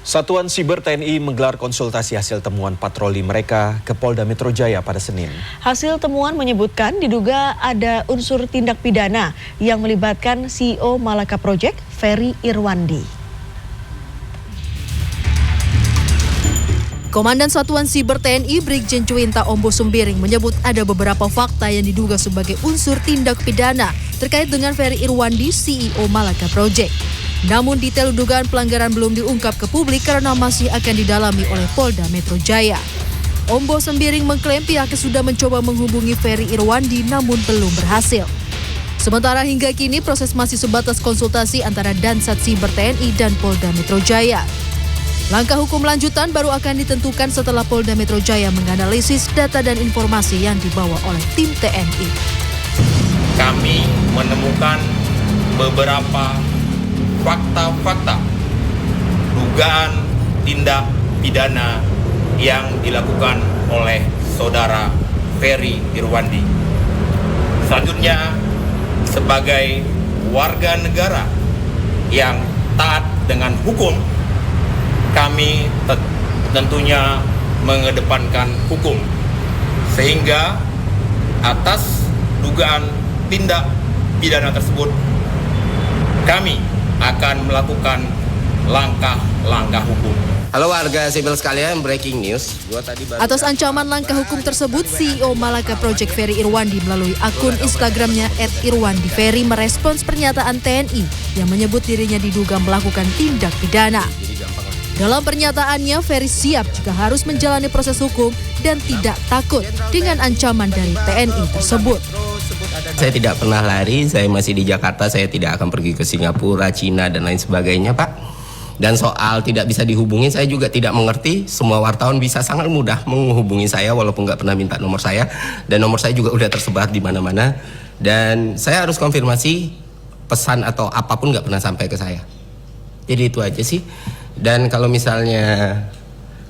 Satuan Siber TNI menggelar konsultasi hasil temuan patroli mereka ke Polda Metro Jaya pada Senin. Hasil temuan menyebutkan diduga ada unsur tindak pidana yang melibatkan CEO Malaka Project, Ferry Irwandi. Komandan Satuan Siber TNI Brigjen Cuinta Ombo Sumbiring menyebut ada beberapa fakta yang diduga sebagai unsur tindak pidana terkait dengan Ferry Irwandi, CEO Malaka Project. Namun detail dugaan pelanggaran belum diungkap ke publik karena masih akan didalami oleh Polda Metro Jaya. Ombo Sumbiring mengklaim pihaknya sudah mencoba menghubungi Ferry Irwandi namun belum berhasil. Sementara hingga kini proses masih sebatas konsultasi antara Dansat Siber TNI dan Polda Metro Jaya. Langkah hukum lanjutan baru akan ditentukan setelah Polda Metro Jaya menganalisis data dan informasi yang dibawa oleh tim TNI. Kami menemukan beberapa fakta-fakta dugaan tindak pidana yang dilakukan oleh saudara Ferry Irwandi. Selanjutnya, sebagai warga negara yang taat dengan hukum, kami tentunya mengedepankan hukum, sehingga atas dugaan tindak pidana tersebut kami akan melakukan langkah-langkah hukum. Halo warga sipil sekalian, breaking news. Atas ancaman langkah hukum tersebut, CEO Malaka Project Ferry Irwandi melalui akun Instagramnya @irwandiferry merespons pernyataan TNI yang menyebut dirinya diduga melakukan tindak pidana. Dalam pernyataannya, Ferry siap jika harus menjalani proses hukum dan tidak takut dengan ancaman dari TNI tersebut. Saya tidak pernah lari, saya masih di Jakarta, saya tidak akan pergi ke Singapura, Cina, dan lain sebagainya, Pak. Dan soal tidak bisa dihubungi, saya juga tidak mengerti. Semua wartawan bisa sangat mudah menghubungi saya walaupun nggak pernah minta nomor saya. Dan nomor saya juga udah tersebar di mana-mana. Dan saya harus konfirmasi pesan atau apapun nggak pernah sampai ke saya. Jadi itu aja sih. Dan kalau misalnya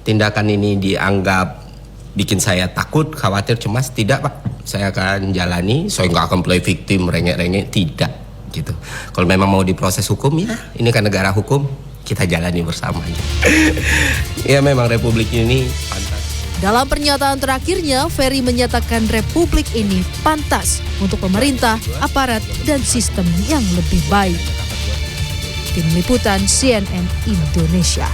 tindakan ini dianggap bikin saya takut, khawatir, cemas, tidak Pak. Saya akan jalani, saya nggak akan play victim, rengek-rengek, tidak gitu. Kalau memang mau diproses hukum, ya ini kan negara hukum, kita jalani bersama. Ya memang republik ini pantas. Dalam pernyataan terakhirnya, Ferry menyatakan republik ini pantas untuk pemerintah, aparat, dan sistem yang lebih baik. Tim Liputan CNN Indonesia.